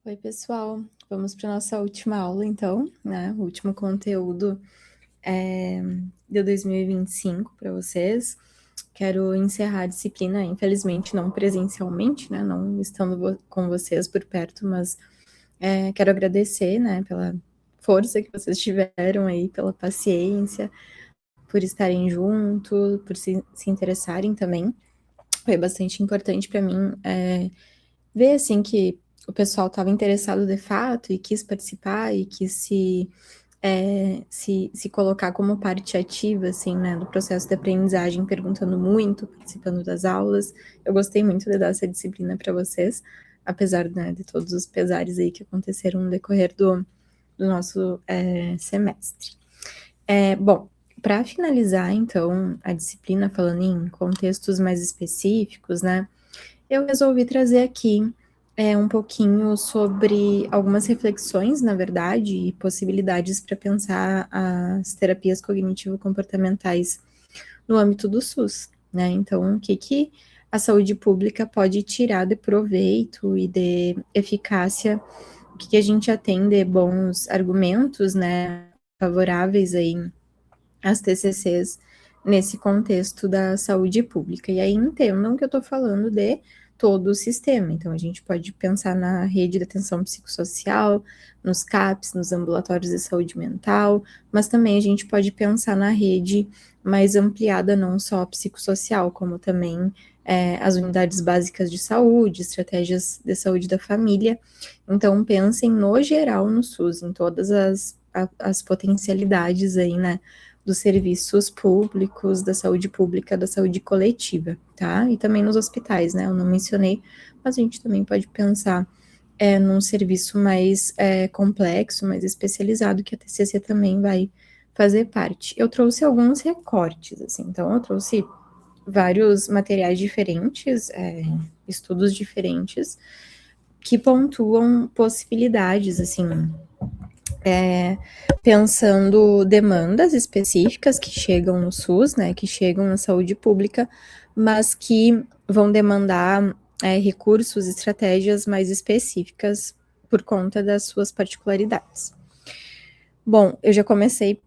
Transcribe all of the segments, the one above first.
Oi, pessoal. Vamos para nossa última aula, então, né? O último conteúdo de 2025 para vocês. Quero encerrar a disciplina, infelizmente não presencialmente, né? Não estando com vocês por perto, mas quero agradecer, né? Pela força que vocês tiveram aí, pela paciência, por estarem junto, por se interessarem também. Foi bastante importante para mim ver assim que o pessoal estava interessado de fato e quis participar e quis se colocar como parte ativa, assim, né, do processo de aprendizagem, perguntando muito, participando das aulas. Eu gostei muito de dar essa disciplina para vocês, apesar, né, de todos os pesares aí que aconteceram no decorrer do nosso semestre. Bom, para finalizar, então, a disciplina, falando em contextos mais específicos, né, eu resolvi trazer aqui um pouquinho sobre algumas reflexões, na verdade, e possibilidades para pensar as terapias cognitivo-comportamentais no âmbito do SUS, né? Então, o que a saúde pública pode tirar de proveito e de eficácia, o que a gente já tem de bons argumentos, né, favoráveis aí às TCCs nesse contexto da saúde pública. E aí entendam que eu estou falando de todo o sistema. Então, a gente pode pensar na rede de atenção psicossocial, nos CAPs, nos ambulatórios de saúde mental, mas também a gente pode pensar na rede mais ampliada, não só psicossocial, como também as unidades básicas de saúde, estratégias de saúde da família. Então, pensem no geral no SUS, em todas as potencialidades aí, né, dos serviços públicos, da saúde pública, da saúde coletiva, tá? E também nos hospitais, né? Eu não mencionei, mas a gente também pode pensar num serviço mais complexo, mais especializado, que a TCC também vai fazer parte. Eu trouxe alguns recortes, assim, então eu trouxe vários materiais diferentes, estudos diferentes, que pontuam possibilidades, assim, pensando demandas específicas que chegam no SUS, né, que chegam na saúde pública, mas que vão demandar recursos, estratégias mais específicas por conta das suas particularidades. Bom, eu já comecei.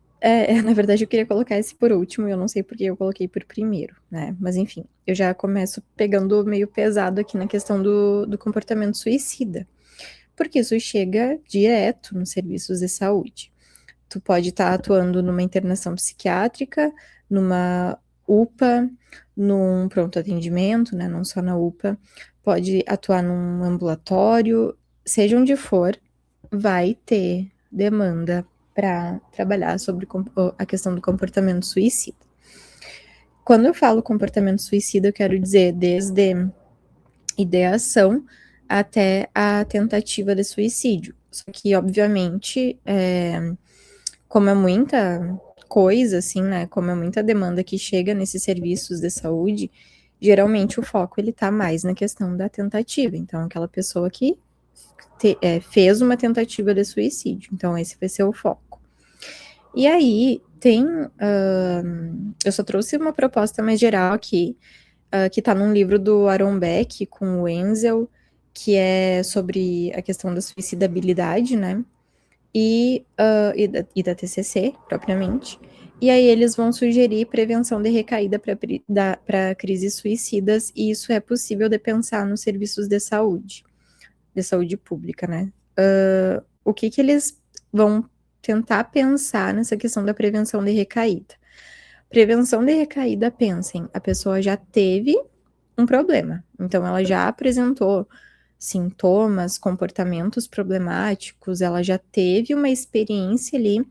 Na verdade, eu queria colocar esse por último, e eu não sei porque eu coloquei por primeiro, né? Mas enfim, eu já começo pegando meio pesado aqui na questão do comportamento suicida, porque isso chega direto nos serviços de saúde. Tu pode estar atuando numa internação psiquiátrica, numa UPA, num pronto atendimento, né, não só na UPA, pode atuar num ambulatório, seja onde for, vai ter demanda para trabalhar sobre a questão do comportamento suicida. Quando eu falo comportamento suicida, eu quero dizer desde ideação até a tentativa de suicídio. Só que, obviamente, como é muita coisa, assim, né? Como é muita demanda que chega nesses serviços de saúde, geralmente o foco ele tá mais na questão da tentativa. Então, aquela pessoa que fez uma tentativa de suicídio. Então, esse vai ser o foco. E aí, eu só trouxe uma proposta mais geral aqui, que tá num livro do Aaron Beck com o Enzel, que é sobre a questão da suicidabilidade, né? E da TCC, propriamente. E aí eles vão sugerir prevenção de recaída para crises suicidas, e isso é possível de pensar nos serviços de saúde pública, né? O que eles vão tentar pensar nessa questão da prevenção de recaída? Prevenção de recaída, pensem, a pessoa já teve um problema, então ela já apresentou sintomas, comportamentos problemáticos, ela já teve uma experiência ali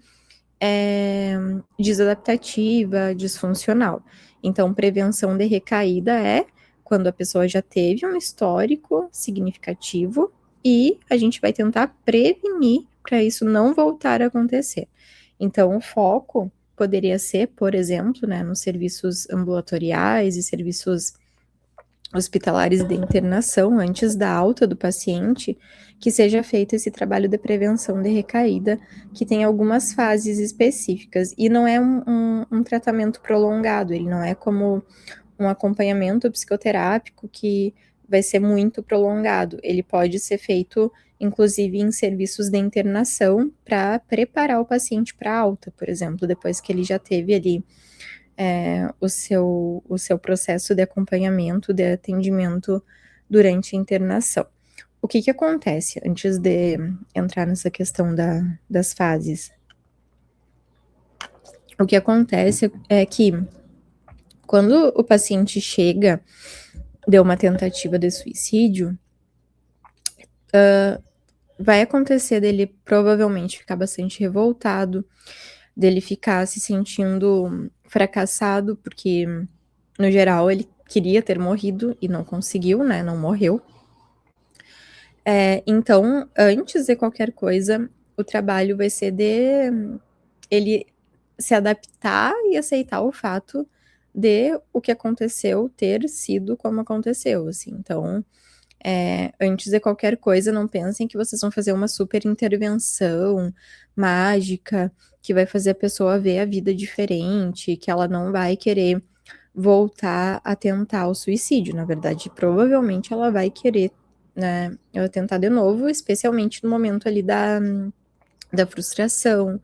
desadaptativa, disfuncional. Então, prevenção de recaída é quando a pessoa já teve um histórico significativo e a gente vai tentar prevenir para isso não voltar a acontecer. Então, o foco poderia ser, por exemplo, né, nos serviços ambulatoriais e serviços hospitalares de internação, antes da alta do paciente, que seja feito esse trabalho de prevenção de recaída, que tem algumas fases específicas, e não é um tratamento prolongado, ele não é como um acompanhamento psicoterápico que vai ser muito prolongado, ele pode ser feito inclusive em serviços de internação, para preparar o paciente para alta, por exemplo, depois que ele já teve ali o seu processo de acompanhamento, de atendimento durante a internação. O que acontece antes de entrar nessa questão das fases? O que acontece é que quando o paciente chega de uma tentativa de suicídio, vai acontecer dele provavelmente ficar bastante revoltado, dele ficar se sentindo fracassado, porque no geral ele queria ter morrido e não conseguiu, né? Não morreu. Então, antes de qualquer coisa, o trabalho vai ser de ele se adaptar e aceitar o fato de o que aconteceu ter sido como aconteceu, assim. Então, antes de qualquer coisa, não pensem que vocês vão fazer uma super intervenção mágica que vai fazer a pessoa ver a vida diferente, que ela não vai querer voltar a tentar o suicídio. Na verdade, provavelmente ela vai querer, né, tentar de novo, especialmente no momento ali da frustração,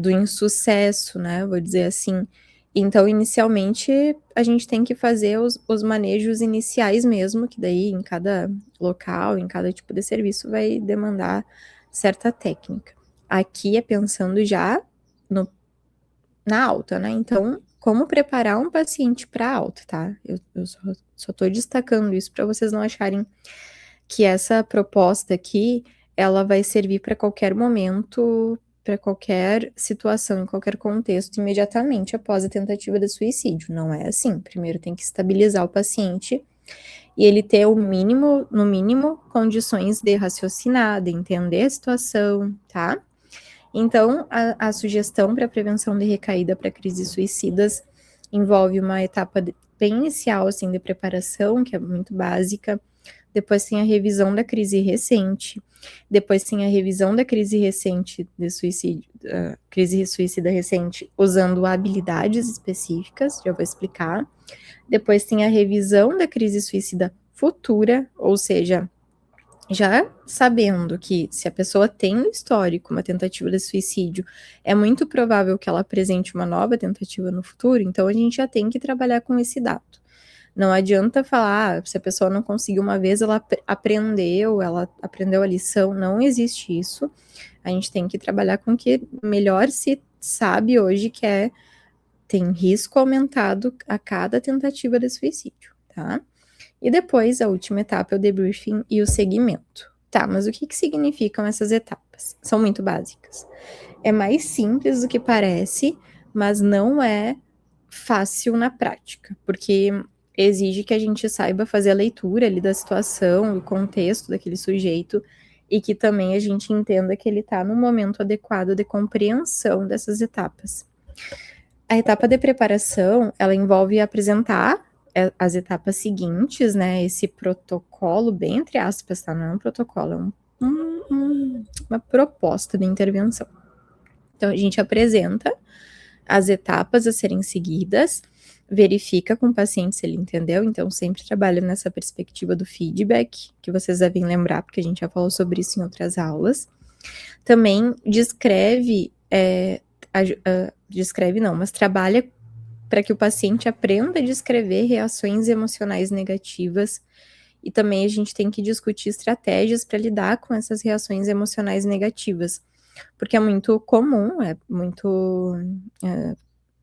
do insucesso, né, vou dizer assim. Então, inicialmente, a gente tem que fazer os manejos iniciais mesmo, que daí em cada local, em cada tipo de serviço, vai demandar certa técnica. Aqui é pensando já na alta, né? Então, como preparar um paciente para alta, tá? Eu só tô destacando isso para vocês não acharem que essa proposta aqui, ela vai servir para qualquer momento, para qualquer situação, em qualquer contexto, imediatamente após a tentativa de suicídio. Não é assim. Primeiro tem que estabilizar o paciente e ele ter o mínimo, no mínimo, condições de raciocinar, de entender a situação, tá? Então, a sugestão para prevenção de recaída para crises suicidas envolve uma etapa bem inicial, assim, de preparação, que é muito básica. Depois tem a revisão da crise recente. Depois tem a revisão da crise recente de suicídio, crise suicida recente, usando habilidades específicas, já vou explicar. Depois tem a revisão da crise suicida futura, ou seja, já sabendo que se a pessoa tem no histórico uma tentativa de suicídio, é muito provável que ela apresente uma nova tentativa no futuro, então a gente já tem que trabalhar com esse dado. Não adianta falar, se a pessoa não conseguiu uma vez, ela aprendeu a lição, não existe isso. A gente tem que trabalhar com o que melhor se sabe hoje, que tem risco aumentado a cada tentativa de suicídio, tá? E depois, a última etapa é o debriefing e o segmento. Tá, mas o que significam essas etapas? São muito básicas. É mais simples do que parece, mas não é fácil na prática, porque exige que a gente saiba fazer a leitura ali da situação, do contexto daquele sujeito, e que também a gente entenda que ele está no momento adequado de compreensão dessas etapas. A etapa de preparação, ela envolve apresentar as etapas seguintes, né, esse protocolo, bem entre aspas, tá, não é um protocolo, é uma proposta de intervenção. Então, a gente apresenta as etapas a serem seguidas, verifica com o paciente se ele entendeu, então sempre trabalha nessa perspectiva do feedback, que vocês devem lembrar, porque a gente já falou sobre isso em outras aulas. Também descreve, mas trabalha para que o paciente aprenda a descrever reações emocionais negativas, e também a gente tem que discutir estratégias para lidar com essas reações emocionais negativas, porque é muito comum, é muito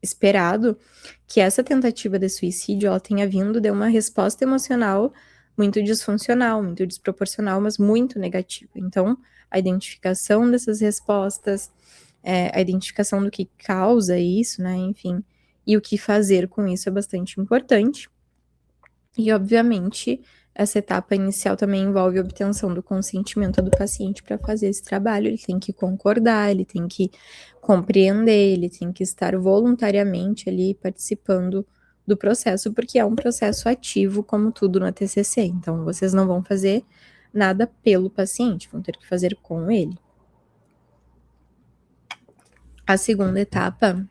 esperado que essa tentativa de suicídio ela tenha vindo de uma resposta emocional muito disfuncional, muito desproporcional, mas muito negativa. Então, a identificação dessas respostas, a identificação do que causa isso, né, enfim, e o que fazer com isso é bastante importante. E, obviamente, essa etapa inicial também envolve a obtenção do consentimento do paciente para fazer esse trabalho. Ele tem que concordar, ele tem que compreender, ele tem que estar voluntariamente ali participando do processo, porque é um processo ativo, como tudo na TCC. Então, vocês não vão fazer nada pelo paciente, vão ter que fazer com ele. A segunda etapa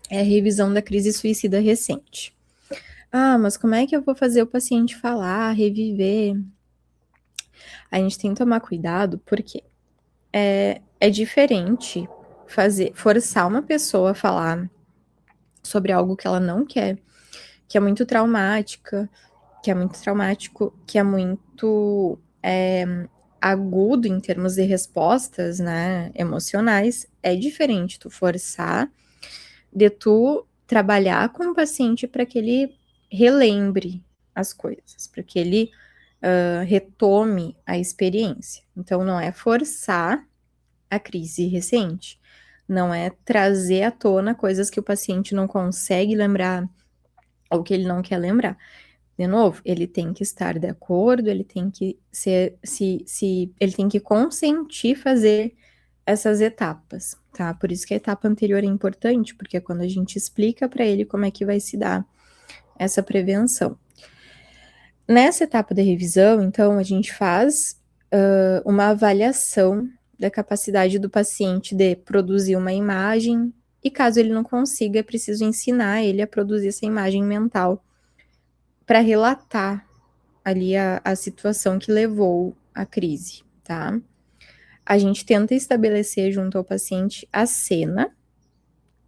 é a revisão da crise suicida recente. Ah, mas como é que eu vou fazer o paciente falar, reviver? A gente tem que tomar cuidado porque é diferente forçar uma pessoa a falar sobre algo que ela não quer, que é muito traumático, que é muito agudo em termos de respostas, né, emocionais. É diferente tu forçar de tu trabalhar com o paciente para que ele relembre as coisas, para que ele retome a experiência. Então, não é forçar a crise recente, não é trazer à tona coisas que o paciente não consegue lembrar ou que ele não quer lembrar. De novo, ele tem que estar de acordo, ele tem que ele tem que consentir fazer essas etapas, tá? Por isso que a etapa anterior é importante, porque é quando a gente explica para ele como é que vai se dar essa prevenção. Nessa etapa de revisão, então, a gente faz uma avaliação da capacidade do paciente de produzir uma imagem, e caso ele não consiga, é preciso ensinar ele a produzir essa imagem mental para relatar ali a situação que levou à crise, tá? A gente tenta estabelecer junto ao paciente a cena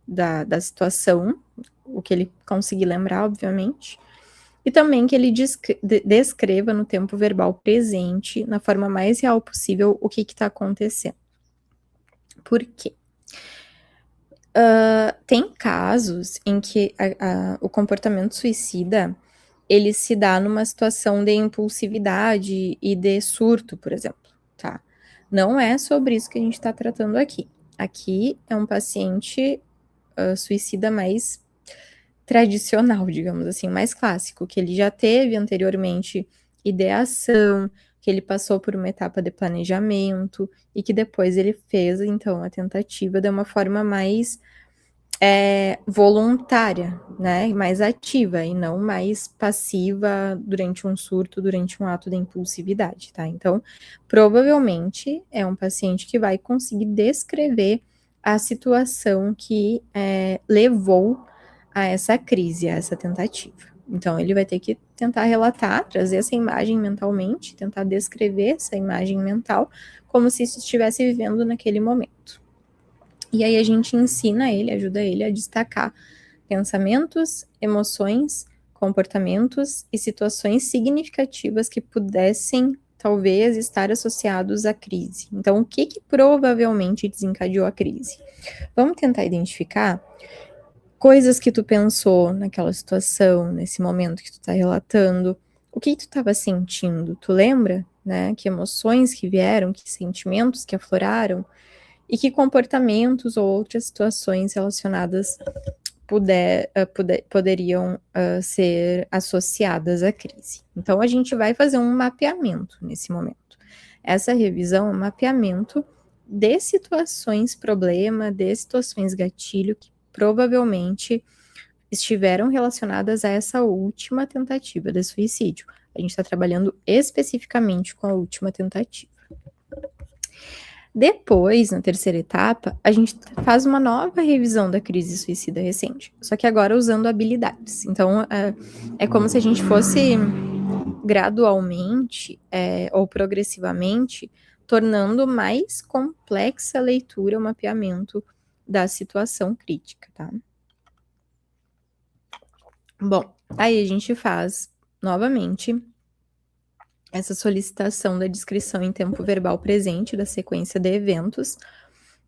da situação, o que ele conseguir lembrar, obviamente, e também que ele descreva no tempo verbal presente, na forma mais real possível, o que está acontecendo. Por quê? Tem casos em que o comportamento suicida ele se dá numa situação de impulsividade e de surto, por exemplo, tá? Não é sobre isso que a gente está tratando aqui. Aqui é um paciente suicida mais tradicional, digamos assim, mais clássico, que ele já teve anteriormente ideação, que ele passou por uma etapa de planejamento e que depois ele fez, então, a tentativa de uma forma mais voluntária, né, mais ativa e não mais passiva durante um surto, durante um ato de impulsividade, tá? Então, provavelmente é um paciente que vai conseguir descrever a situação que levou a essa crise, a essa tentativa. Então, ele vai ter que tentar relatar, trazer essa imagem mentalmente, tentar descrever essa imagem mental como se estivesse vivendo naquele momento. E aí a gente ensina ele, ajuda ele a destacar pensamentos, emoções, comportamentos e situações significativas que pudessem, talvez, estar associados à crise. Então, o que provavelmente desencadeou a crise? Vamos tentar identificar coisas que tu pensou naquela situação, nesse momento que tu tá relatando. O que tu estava sentindo? Tu lembra, né? Que emoções que vieram, que sentimentos que afloraram? E que comportamentos ou outras situações relacionadas poderiam ser associadas à crise. Então, a gente vai fazer um mapeamento nesse momento. Essa revisão é um mapeamento de situações problema, de situações gatilho, que provavelmente estiveram relacionadas a essa última tentativa de suicídio. A gente está trabalhando especificamente com a última tentativa. Depois, na terceira etapa, a gente faz uma nova revisão da crise suicida recente, só que agora usando habilidades. Então, é como se a gente fosse gradualmente ou progressivamente tornando mais complexa a leitura, o mapeamento da situação crítica, tá? Bom, aí a gente faz novamente essa solicitação da descrição em tempo verbal presente da sequência de eventos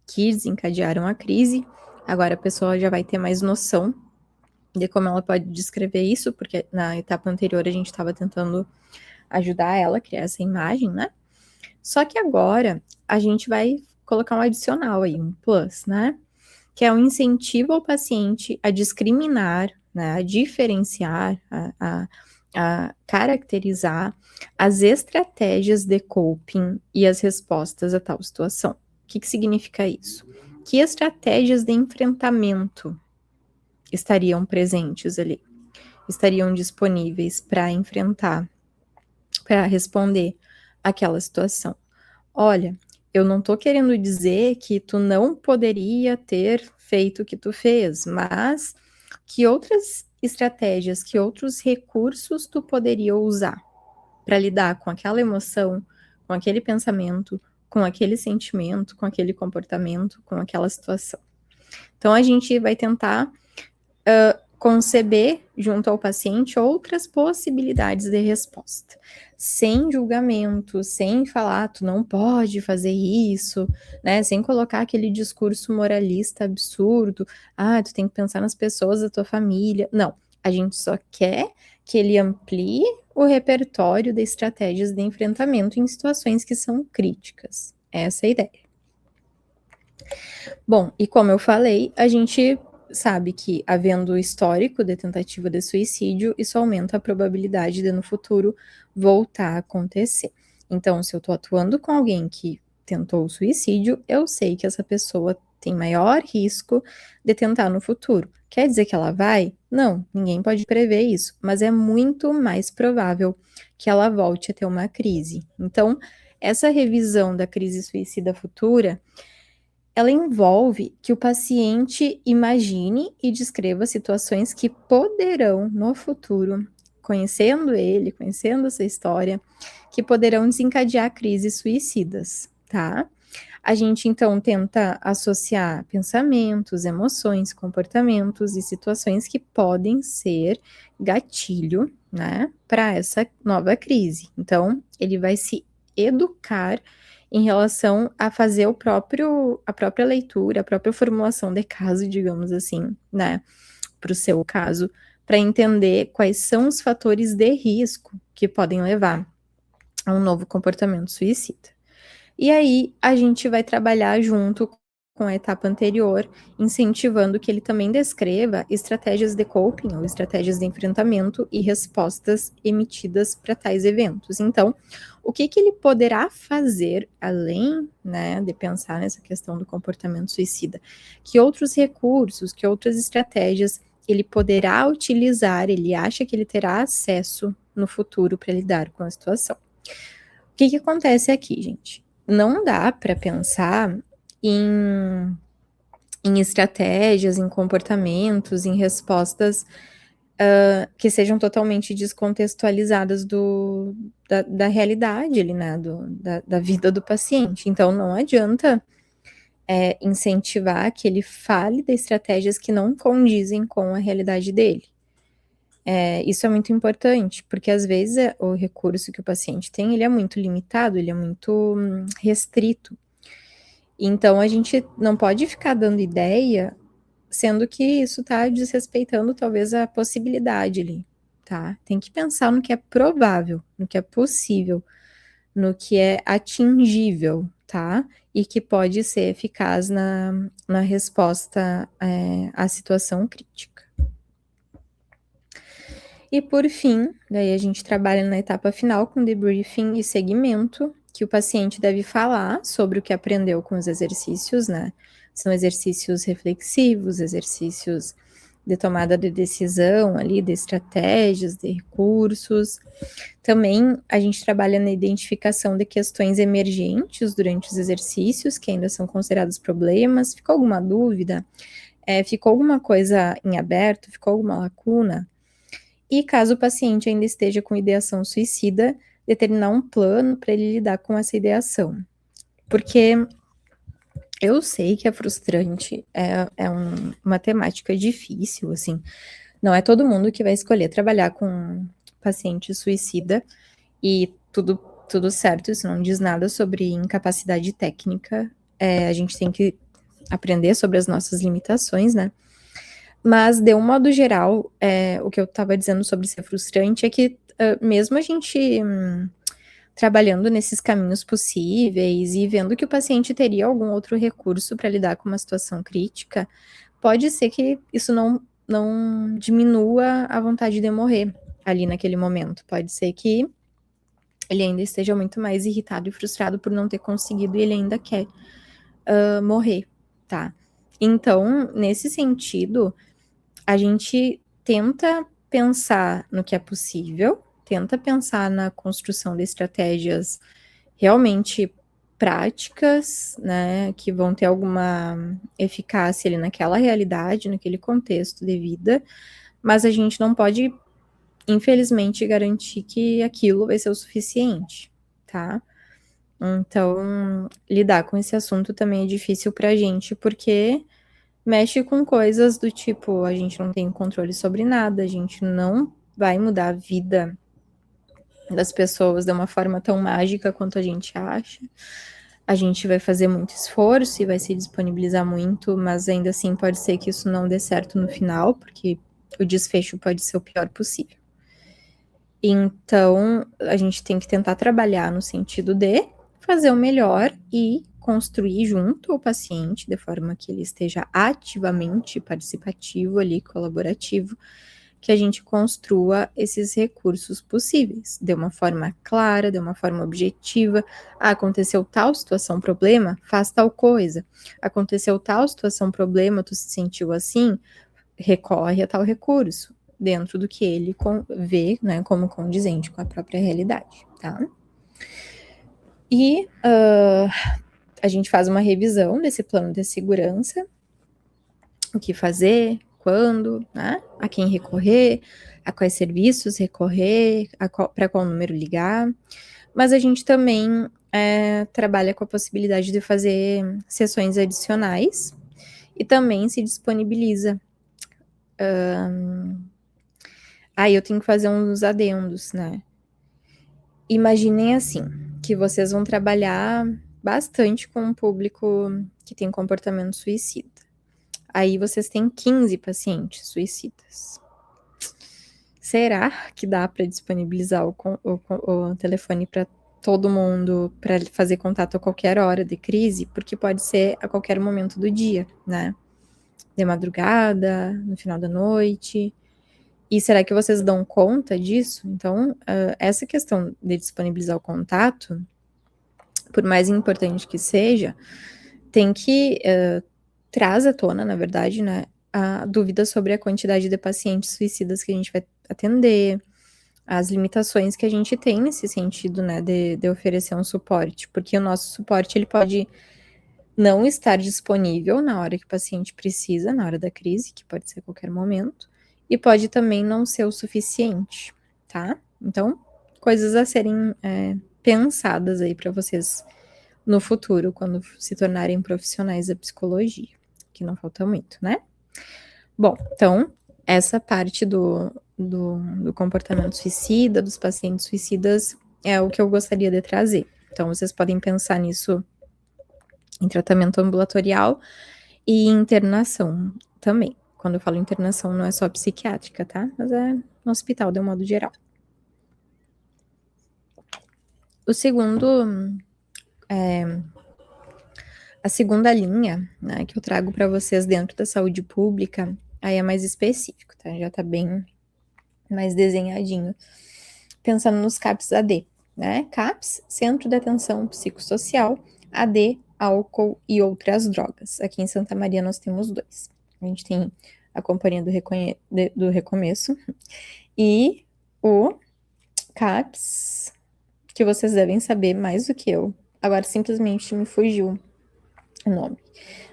que desencadearam a crise. Agora a pessoa já vai ter mais noção de como ela pode descrever isso, porque na etapa anterior a gente estava tentando ajudar ela a criar essa imagem, né? Só que agora a gente vai colocar um adicional aí, um plus, né? Que é um incentivo ao paciente a discriminar, né? A diferenciar, a caracterizar as estratégias de coping e as respostas a tal situação. O que significa isso? Que estratégias de enfrentamento estariam presentes ali? Estariam disponíveis para enfrentar, para responder aquela situação. Olha, eu não tô querendo dizer que tu não poderia ter feito o que tu fez, mas que outras estratégias, que outros recursos tu poderia usar para lidar com aquela emoção, com aquele pensamento, com aquele sentimento, com aquele comportamento, com aquela situação. Então, a gente vai tentar conceber junto ao paciente outras possibilidades de resposta, sem julgamento, sem falar, tu não pode fazer isso, né? Sem colocar aquele discurso moralista absurdo, tu tem que pensar nas pessoas da tua família. Não, a gente só quer que ele amplie o repertório de estratégias de enfrentamento em situações que são críticas. Essa é a ideia. Bom, e como eu falei, a gente sabe que, havendo histórico de tentativa de suicídio, isso aumenta a probabilidade de no futuro voltar a acontecer. Então, se eu tô atuando com alguém que tentou o suicídio, eu sei que essa pessoa tem maior risco de tentar no futuro. Quer dizer que ela vai? Não, ninguém pode prever isso, mas é muito mais provável que ela volte a ter uma crise. Então, essa revisão da crise suicida futura, ela envolve que o paciente imagine e descreva situações que poderão, no futuro, conhecendo ele, conhecendo essa história, que poderão desencadear crises suicidas, tá? A gente, então, tenta associar pensamentos, emoções, comportamentos e situações que podem ser gatilho, né, para essa nova crise. Então, ele vai se educar em relação a fazer a própria leitura, a própria formulação de caso, digamos assim, né, para o seu caso, para entender quais são os fatores de risco que podem levar a um novo comportamento suicida. E aí, a gente vai trabalhar junto com a etapa anterior, incentivando que ele também descreva estratégias de coping, ou estratégias de enfrentamento e respostas emitidas para tais eventos. Então, o que ele poderá fazer, além, né, de pensar nessa questão do comportamento suicida? Que outros recursos, que outras estratégias ele poderá utilizar, ele acha que ele terá acesso no futuro para lidar com a situação? O que acontece aqui, gente? Não dá para pensar em estratégias, em comportamentos, em respostas que sejam totalmente descontextualizadas da realidade ali, né, da vida do paciente. Então, não adianta incentivar que ele fale de estratégias que não condizem com a realidade dele. Isso é muito importante, porque às vezes o recurso que o paciente tem, ele é muito limitado, ele é muito restrito. Então, a gente não pode ficar dando ideia, sendo que isso está desrespeitando talvez a possibilidade ali, tá? Tem que pensar no que é provável, no que é possível, no que é atingível, tá? E que pode ser eficaz na resposta à situação crítica. E por fim, daí a gente trabalha na etapa final com debriefing e segmento, que o paciente deve falar sobre o que aprendeu com os exercícios, né? São exercícios reflexivos, exercícios de tomada de decisão ali, de estratégias, de recursos. Também a gente trabalha na identificação de questões emergentes durante os exercícios, que ainda são considerados problemas. Ficou alguma dúvida? Ficou alguma coisa em aberto? Ficou alguma lacuna? E caso o paciente ainda esteja com ideação suicida, determinar um plano para ele lidar com essa ideação. Porque eu sei que é frustrante, uma temática difícil, assim. Não é todo mundo que vai escolher trabalhar com paciente suicida e tudo certo, isso não diz nada sobre incapacidade técnica. A gente tem que aprender sobre as nossas limitações, né? Mas, de um modo geral, o que eu estava dizendo sobre ser frustrante é que, mesmo a gente trabalhando nesses caminhos possíveis e vendo que o paciente teria algum outro recurso para lidar com uma situação crítica, pode ser que isso não diminua a vontade de morrer ali naquele momento. Pode ser que ele ainda esteja muito mais irritado e frustrado por não ter conseguido e ele ainda quer morrer, tá? Então, nesse sentido, a gente tenta pensar no que é possível, tenta pensar na construção de estratégias realmente práticas, né, que vão ter alguma eficácia ali naquela realidade, naquele contexto de vida, mas a gente não pode, infelizmente, garantir que aquilo vai ser o suficiente, tá? Então, lidar com esse assunto também é difícil pra gente, porque mexe com coisas do tipo, a gente não tem controle sobre nada, a gente não vai mudar a vida das pessoas de uma forma tão mágica quanto a gente acha. A gente vai fazer muito esforço e vai se disponibilizar muito, mas ainda assim pode ser que isso não dê certo no final, porque o desfecho pode ser o pior possível. Então, a gente tem que tentar trabalhar no sentido de fazer o melhor e construir junto ao paciente, de forma que ele esteja ativamente participativo ali, colaborativo, que a gente construa esses recursos possíveis, de uma forma clara, de uma forma objetiva. Ah, aconteceu tal situação, problema, faz tal coisa. Aconteceu tal situação, problema, tu se sentiu assim, recorre a tal recurso, dentro do que ele vê, né, como condizente com a própria realidade, tá? E a gente faz uma revisão desse plano de segurança, o que fazer, quando, né, a quem recorrer, a quais serviços recorrer, para qual número ligar, mas a gente também trabalha com a possibilidade de fazer sessões adicionais e também se disponibiliza. Aí eu tenho que fazer uns adendos, né? Imaginem assim, que vocês vão trabalhar bastante com um público que tem comportamento suicida. Aí vocês têm 15 pacientes suicidas. Será que dá para disponibilizar o telefone para todo mundo, para fazer contato a qualquer hora de crise? Porque pode ser a qualquer momento do dia, né? De madrugada, no final da noite. E será que vocês dão conta disso? Então, essa questão de disponibilizar o contato, por mais importante que seja, tem que traz à tona, na verdade, né, a dúvida sobre a quantidade de pacientes suicidas que a gente vai atender, as limitações que a gente tem nesse sentido, né, de oferecer um suporte, porque o nosso suporte, ele pode não estar disponível na hora que o paciente precisa, na hora da crise, que pode ser a qualquer momento, e pode também não ser o suficiente, tá? Então, coisas a serem pensadas aí para vocês no futuro, quando se tornarem profissionais da psicologia, que não falta muito, né? Bom, então, essa parte do comportamento suicida, dos pacientes suicidas, é o que eu gostaria de trazer. Então, vocês podem pensar nisso em tratamento ambulatorial e internação também. Quando eu falo internação, não é só psiquiátrica, tá? Mas é no hospital, de um modo geral. O segundo, a segunda linha, né, que eu trago para vocês dentro da saúde pública, aí é mais específico, tá? Já tá bem mais desenhadinho. Pensando nos CAPS AD, né? CAPS, Centro de Atenção Psicossocial, AD, álcool e outras drogas. Aqui em Santa Maria nós temos 2. A gente tem a Companhia do Recomeço e o CAPS, que vocês devem saber mais do que eu. Agora simplesmente me fugiu o nome.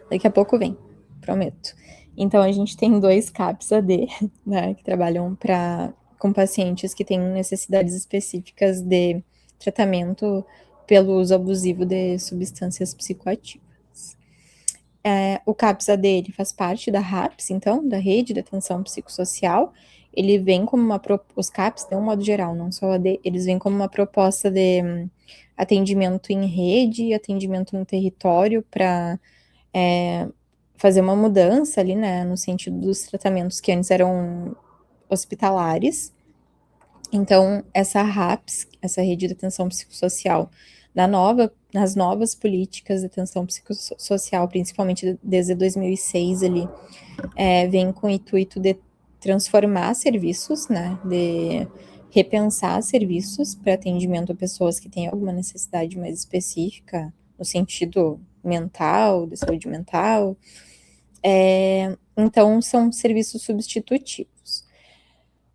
Daqui a pouco vem, prometo. Então a gente tem 2 CAPS AD, né, que trabalham com pacientes que têm necessidades específicas de tratamento pelo uso abusivo de substâncias psicoativas. O CAPS-AD ele faz parte da RAPS, então, da Rede de Atenção Psicossocial. Ele vem como os CAPS, de um modo geral, não só o AD, eles vêm como uma proposta de atendimento em rede, atendimento no território para fazer uma mudança ali, né, no sentido dos tratamentos que antes eram hospitalares. Então, essa RAPS, essa Rede de Atenção Psicossocial, nas novas políticas de atenção psicossocial, principalmente desde 2006 ali, vem com o intuito de transformar serviços, né, de repensar serviços para atendimento a pessoas que têm alguma necessidade mais específica, no sentido mental, de saúde mental. Então, são serviços substitutivos.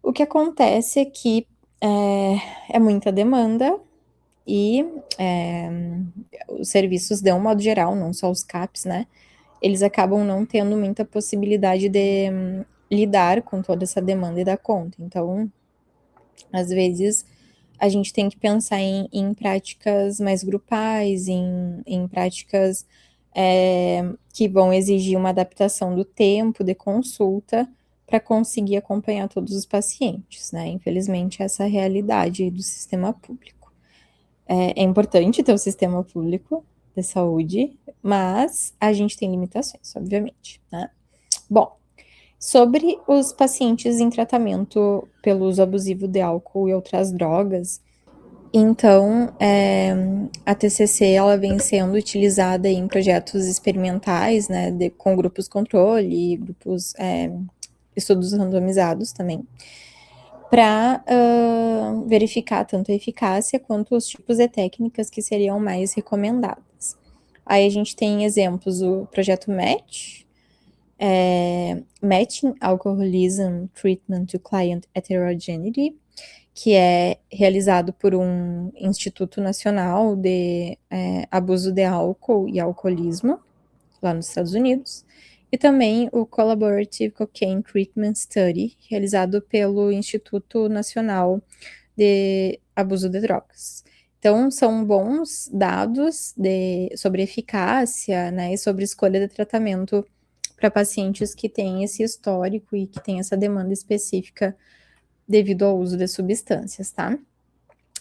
O que acontece é que é muita demanda e os serviços, de um modo geral, não só os CAPs, né, eles acabam não tendo muita possibilidade de lidar com toda essa demanda e dar conta. Então, às vezes, a gente tem que pensar em práticas mais grupais, em práticas que vão exigir uma adaptação do tempo de consulta para conseguir acompanhar todos os pacientes, né? Infelizmente, essa é a realidade do sistema público. É importante ter o sistema público de saúde, mas a gente tem limitações, obviamente, né? Bom, sobre os pacientes em tratamento pelo uso abusivo de álcool e outras drogas, então, a TCC ela vem sendo utilizada em projetos experimentais, né, com grupos controle e grupos estudos randomizados também, para verificar tanto a eficácia quanto os tipos de técnicas que seriam mais recomendadas. Aí a gente tem exemplos do projeto MATCH, Matching Alcoholism Treatment to Client Heterogeneity, que é realizado por um Instituto Nacional de Abuso de Álcool e Alcoolismo, lá nos Estados Unidos, e também o Collaborative Cocaine Treatment Study, realizado pelo Instituto Nacional de Abuso de Drogas. Então, são bons dados sobre eficácia, né, e sobre escolha de tratamento para pacientes que têm esse histórico e que têm essa demanda específica devido ao uso de substâncias, tá?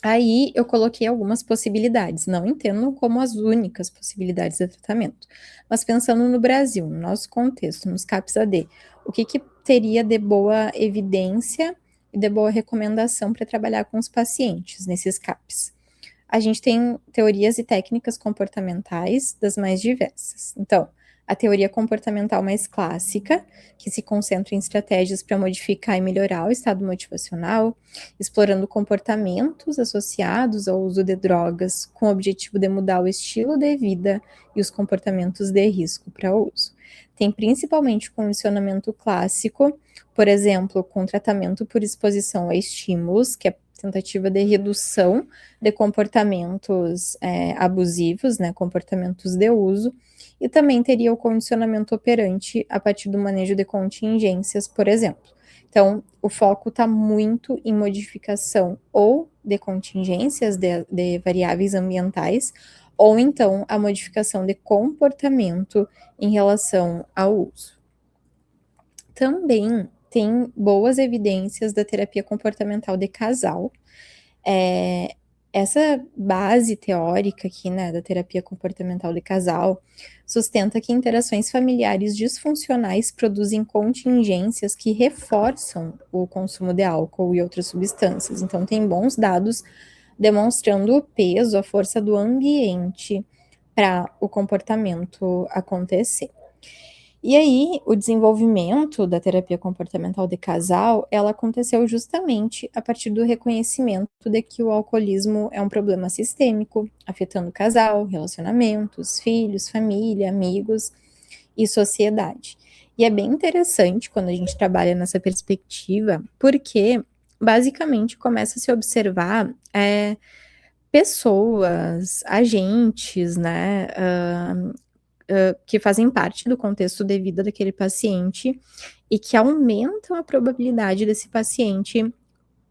Aí eu coloquei algumas possibilidades, não entendo como as únicas possibilidades de tratamento, mas pensando no Brasil, no nosso contexto, nos CAPS-AD, o que teria de boa evidência e de boa recomendação para trabalhar com os pacientes nesses CAPs? A gente tem teorias e técnicas comportamentais das mais diversas. Então, a teoria comportamental mais clássica, que se concentra em estratégias para modificar e melhorar o estado motivacional, explorando comportamentos associados ao uso de drogas com o objetivo de mudar o estilo de vida e os comportamentos de risco para o uso. Tem principalmente o condicionamento clássico, por exemplo, com tratamento por exposição a estímulos, que é tentativa de redução de comportamentos abusivos, né, comportamentos de uso, e também teria o condicionamento operante a partir do manejo de contingências, por exemplo. Então, o foco está muito em modificação ou de contingências de variáveis ambientais, ou então a modificação de comportamento em relação ao uso. Também tem boas evidências da terapia comportamental de casal. Essa base teórica aqui, né, da terapia comportamental de casal, sustenta que interações familiares disfuncionais produzem contingências que reforçam o consumo de álcool e outras substâncias. Então, tem bons dados demonstrando o peso, a força do ambiente para o comportamento acontecer. E aí, o desenvolvimento da terapia comportamental de casal, ela aconteceu justamente a partir do reconhecimento de que o alcoolismo é um problema sistêmico, afetando o casal, relacionamentos, filhos, família, amigos e sociedade. E é bem interessante quando a gente trabalha nessa perspectiva, porque basicamente começa a se observar pessoas, agentes, né, que fazem parte do contexto de vida daquele paciente e que aumentam a probabilidade desse paciente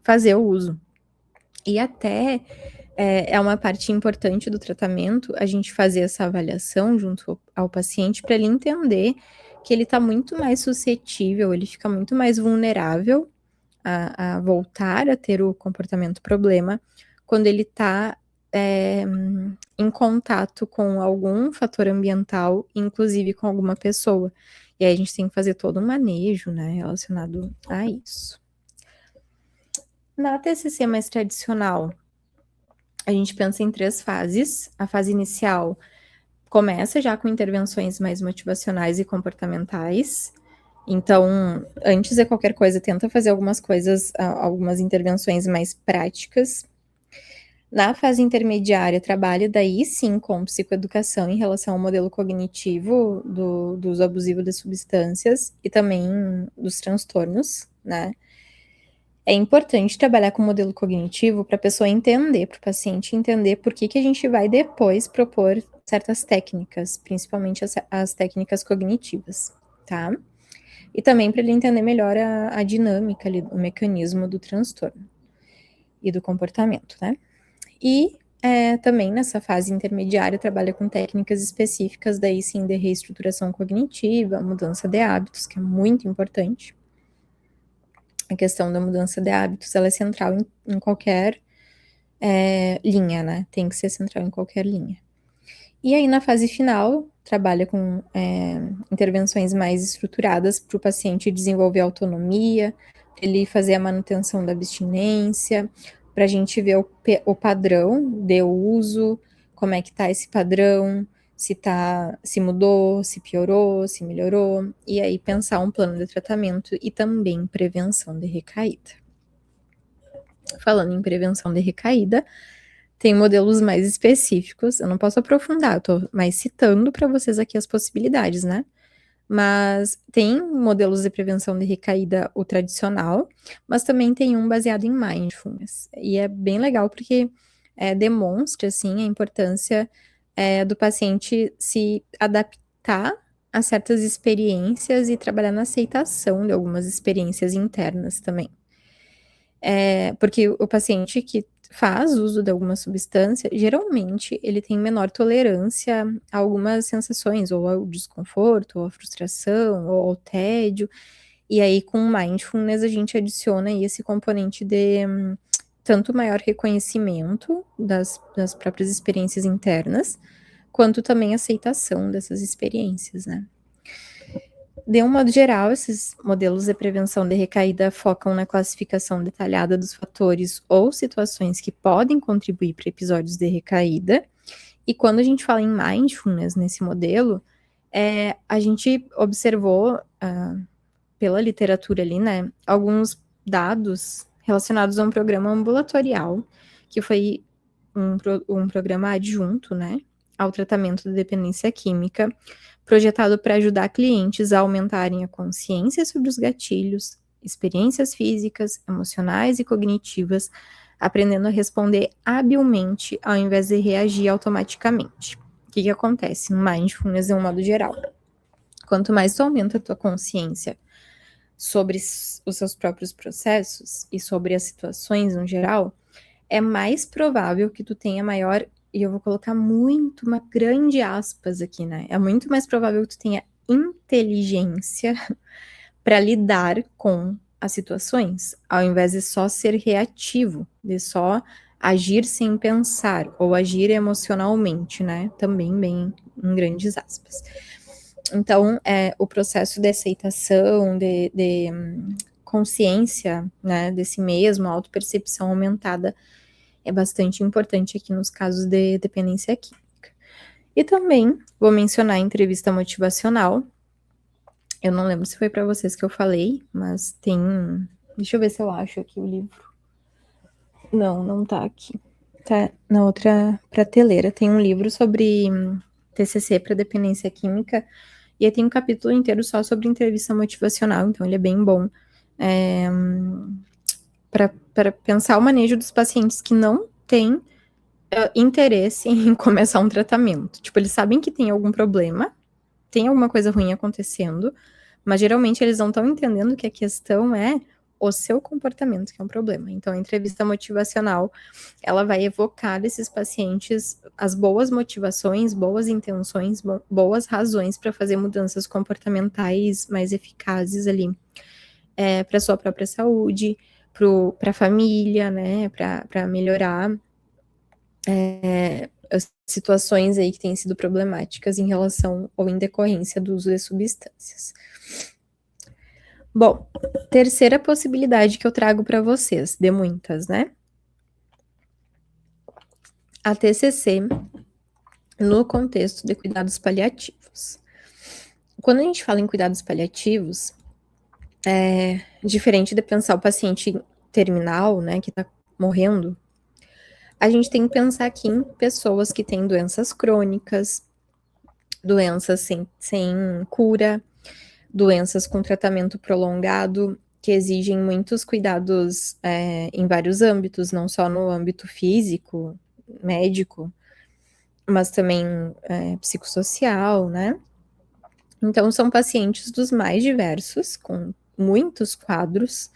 fazer o uso. E até é uma parte importante do tratamento a gente fazer essa avaliação junto ao paciente para ele entender que ele está muito mais suscetível, ele fica muito mais vulnerável a voltar a ter o comportamento problema quando ele está em contato com algum fator ambiental, inclusive com alguma pessoa. E aí a gente tem que fazer todo um manejo, né, relacionado a isso. Na TCC mais tradicional, a gente pensa em 3 fases. A fase inicial começa já com intervenções mais motivacionais e comportamentais. Então, antes de qualquer coisa, tenta fazer algumas coisas, algumas intervenções mais práticas. Na fase intermediária, trabalha daí sim com psicoeducação em relação ao modelo cognitivo do uso abusivo de substâncias e também dos transtornos, né? É importante trabalhar com o modelo cognitivo para a pessoa entender, para o paciente entender por que a gente vai depois propor certas técnicas, principalmente as técnicas cognitivas, tá? E também para ele entender melhor a dinâmica ali, o mecanismo do transtorno. e do comportamento, né? E também nessa fase intermediária trabalha com técnicas específicas, daí sim, de reestruturação cognitiva, mudança de hábitos, que é muito importante. A questão da mudança de hábitos, ela é central em qualquer linha, né? Tem que ser central em qualquer linha. E aí, na fase final, trabalha com intervenções mais estruturadas para o paciente desenvolver autonomia, ele fazer a manutenção da abstinência, para a gente ver o padrão de uso, como é que tá esse padrão, se mudou, se piorou, se melhorou, e aí pensar um plano de tratamento e também prevenção de recaída. Falando em prevenção de recaída, tem modelos mais específicos, eu não posso aprofundar, eu tô mais citando para vocês aqui as possibilidades, né? Mas tem modelos de prevenção de recaída, o tradicional, mas também tem um baseado em mindfulness. E é bem legal porque demonstra, assim, a importância do paciente se adaptar a certas experiências e trabalhar na aceitação de algumas experiências internas também. Porque o paciente que faz uso de alguma substância, geralmente ele tem menor tolerância a algumas sensações, ou ao desconforto, ou à frustração, ou ao tédio. E aí, com mindfulness, a gente adiciona aí esse componente de tanto maior reconhecimento das próprias experiências internas, quanto também aceitação dessas experiências, né? De um modo geral, esses modelos de prevenção de recaída focam na classificação detalhada dos fatores ou situações que podem contribuir para episódios de recaída. E quando a gente fala em mindfulness nesse modelo, a gente observou pela literatura ali, né, alguns dados relacionados a um programa ambulatorial, que foi um programa adjunto, né, ao tratamento da dependência química, projetado para ajudar clientes a aumentarem a consciência sobre os gatilhos, experiências físicas, emocionais e cognitivas, aprendendo a responder habilmente ao invés de reagir automaticamente. O que acontece no mindfulness de um modo geral? Quanto mais tu aumenta a tua consciência sobre os seus próprios processos e sobre as situações no geral, é mais provável que tu tenha maior, e eu vou colocar uma grande aspas aqui, né? É muito mais provável que tu tenha inteligência para lidar com as situações, ao invés de só ser reativo, de só agir sem pensar, ou agir emocionalmente, né? Também bem em grandes aspas. Então, o processo de aceitação, de consciência, né, de si mesmo, autopercepção aumentada, é bastante importante aqui nos casos de dependência química. E também vou mencionar a entrevista motivacional. Eu não lembro se foi para vocês que eu falei, mas tem. Deixa eu ver se eu acho aqui o livro. Não tá aqui. Tá na outra prateleira. Tem um livro sobre TCC para dependência química. E aí tem um capítulo inteiro só sobre entrevista motivacional, então ele é bem bom para pensar o manejo dos pacientes que não têm interesse em começar um tratamento. Tipo, eles sabem que tem algum problema, tem alguma coisa ruim acontecendo, mas geralmente eles não estão entendendo que a questão é o seu comportamento que é um problema. Então, a entrevista motivacional, ela vai evocar desses pacientes as boas motivações, boas intenções, boas razões para fazer mudanças comportamentais mais eficazes ali para sua própria saúde, para a família, né, para melhorar as situações aí que têm sido problemáticas em relação ou em decorrência do uso de substâncias. Bom, terceira possibilidade que eu trago para vocês, de muitas, né? A TCC no contexto de cuidados paliativos. Quando a gente fala em cuidados paliativos, diferente de pensar o paciente terminal, né, que tá morrendo, a gente tem que pensar aqui em pessoas que têm doenças crônicas, doenças sem cura, doenças com tratamento prolongado, que exigem muitos cuidados em vários âmbitos, não só no âmbito físico, médico, mas também psicossocial, né? Então, são pacientes dos mais diversos, com muitos quadros,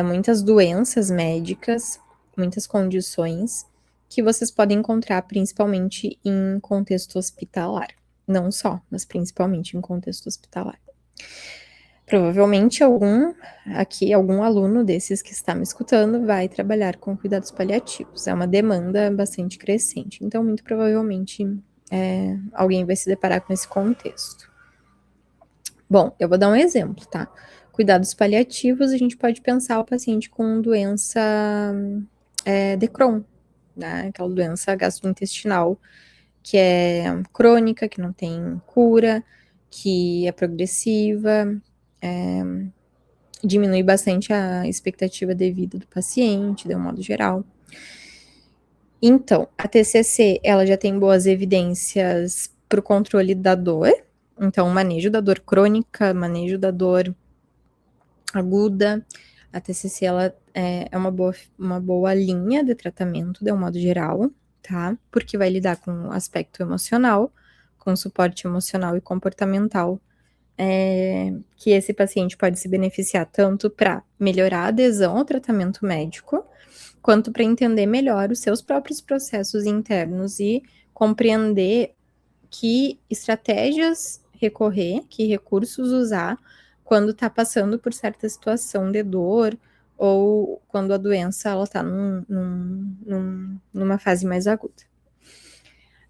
muitas doenças médicas, muitas condições que vocês podem encontrar principalmente em contexto hospitalar. Não só, mas principalmente em contexto hospitalar. Provavelmente algum aluno desses que está me escutando vai trabalhar com cuidados paliativos. É uma demanda bastante crescente. Então, muito provavelmente, alguém vai se deparar com esse contexto. Bom, eu vou dar um exemplo, tá? Cuidados paliativos, a gente pode pensar o paciente com doença de Crohn, né? Aquela doença gastrointestinal que é crônica, que não tem cura, que é progressiva, diminui bastante a expectativa de vida do paciente, de um modo geral. Então, a TCC, ela já tem boas evidências para o controle da dor, então, manejo da dor crônica, manejo da dor aguda. A TCC, ela é uma boa linha de tratamento, de um modo geral, tá? Porque vai lidar com o aspecto emocional, com suporte emocional e comportamental, que esse paciente pode se beneficiar tanto para melhorar a adesão ao tratamento médico, quanto para entender melhor os seus próprios processos internos e compreender que estratégias recorrer, que recursos usar quando está passando por certa situação de dor ou quando a doença ela está numa fase mais aguda.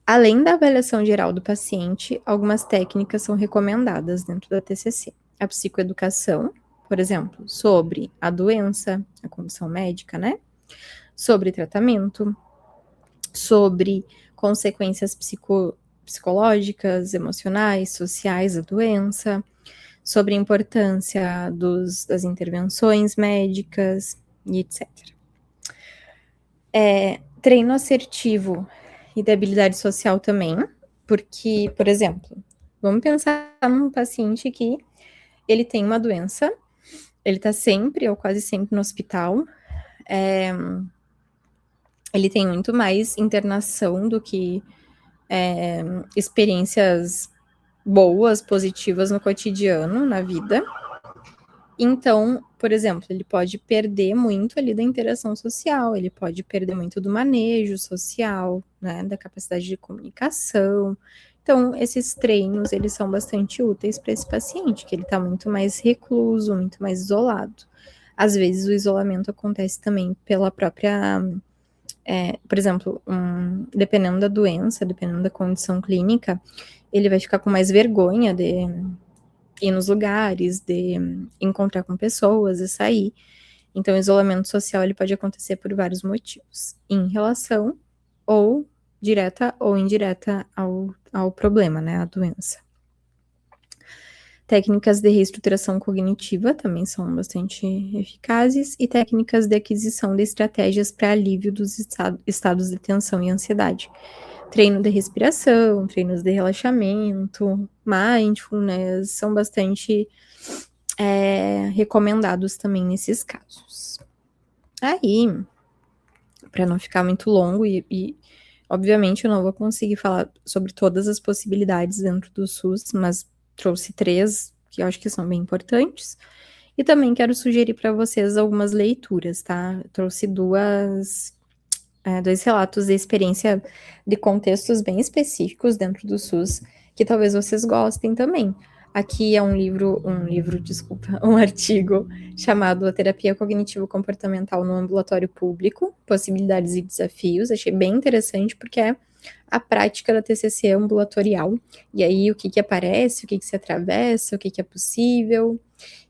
Além da avaliação geral do paciente, algumas técnicas são recomendadas dentro da TCC. A psicoeducação, por exemplo, sobre a doença, a condição médica, né? Sobre tratamento, sobre consequências psicológicas, emocionais, sociais da doença, sobre a importância das intervenções médicas e etc. Treino assertivo e de habilidade social também, porque, por exemplo, vamos pensar num paciente que ele tem uma doença, ele está sempre ou quase sempre no hospital, ele tem muito mais internação do que experiências boas, positivas no cotidiano, na vida. Então, por exemplo, ele pode perder muito ali da interação social, ele pode perder muito do manejo social, né, da capacidade de comunicação. Então, esses treinos, eles são bastante úteis para esse paciente, que ele está muito mais recluso, muito mais isolado. Às vezes, o isolamento acontece também pela própria por exemplo, dependendo da doença, dependendo da condição clínica, ele vai ficar com mais vergonha de ir nos lugares, de encontrar com pessoas e sair. Então, o isolamento social ele pode acontecer por vários motivos, em relação ou direta ou indireta ao problema, né, a doença. Técnicas de reestruturação cognitiva também são bastante eficazes e técnicas de aquisição de estratégias para alívio dos estados de tensão e ansiedade. Treino de respiração, treinos de relaxamento, mindfulness, são bastante recomendados também nesses casos. Aí, para não ficar muito longo e obviamente eu não vou conseguir falar sobre todas as possibilidades dentro do SUS, mas trouxe 3 que eu acho que são bem importantes. E também quero sugerir para vocês algumas leituras, tá? Eu trouxe 2 relatos de experiência de contextos bem específicos dentro do SUS, que talvez vocês gostem também. Aqui é um artigo chamado A Terapia Cognitivo-Comportamental no Ambulatório Público, Possibilidades e Desafios. Achei bem interessante porque é a prática da TCC ambulatorial, e aí o que aparece, o que se atravessa, o que é possível,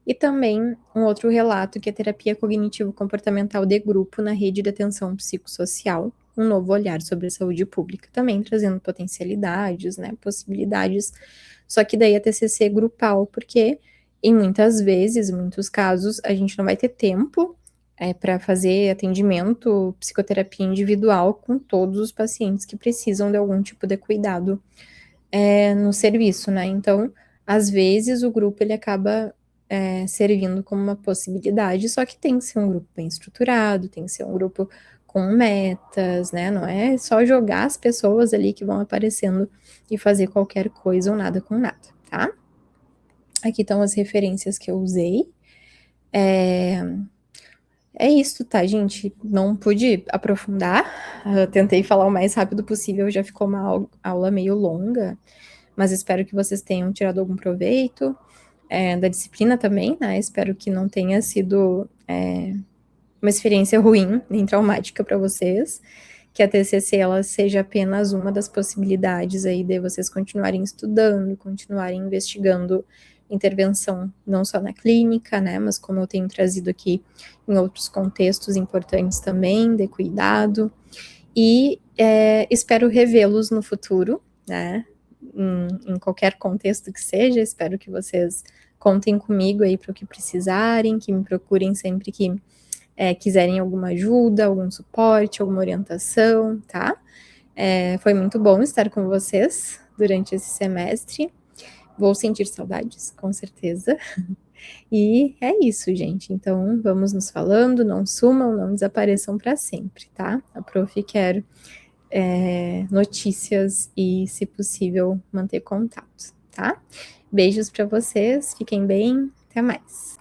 e também um outro relato que é terapia cognitivo-comportamental de grupo na rede de atenção psicossocial, um novo olhar sobre a saúde pública, também trazendo potencialidades, né, possibilidades, só que daí a TCC é grupal, porque em muitos casos, a gente não vai ter tempo para fazer atendimento, psicoterapia individual com todos os pacientes que precisam de algum tipo de cuidado no serviço, né? Então, às vezes, o grupo ele acaba servindo como uma possibilidade, só que tem que ser um grupo bem estruturado, tem que ser um grupo com metas, né? Não é só jogar as pessoas ali que vão aparecendo e fazer qualquer coisa ou nada com nada, tá? Aqui estão as referências que eu usei. É isso, tá, gente? Não pude aprofundar, tentei falar o mais rápido possível, já ficou uma aula meio longa, mas espero que vocês tenham tirado algum proveito da disciplina também, né? Espero que não tenha sido uma experiência ruim, nem traumática para vocês, que a TCC ela seja apenas uma das possibilidades aí de vocês continuarem estudando, continuarem investigando intervenção não só na clínica, né, mas como eu tenho trazido aqui em outros contextos importantes também, de cuidado, e espero revê-los no futuro, né, em qualquer contexto que seja, espero que vocês contem comigo aí para o que precisarem, que me procurem sempre que quiserem alguma ajuda, algum suporte, alguma orientação, tá? Foi muito bom estar com vocês durante esse semestre. Vou sentir saudades, com certeza. E é isso, gente. Então, vamos nos falando, não sumam, não desapareçam para sempre, tá? A prof quer notícias e, se possível, manter contato, tá? Beijos para vocês, fiquem bem, até mais.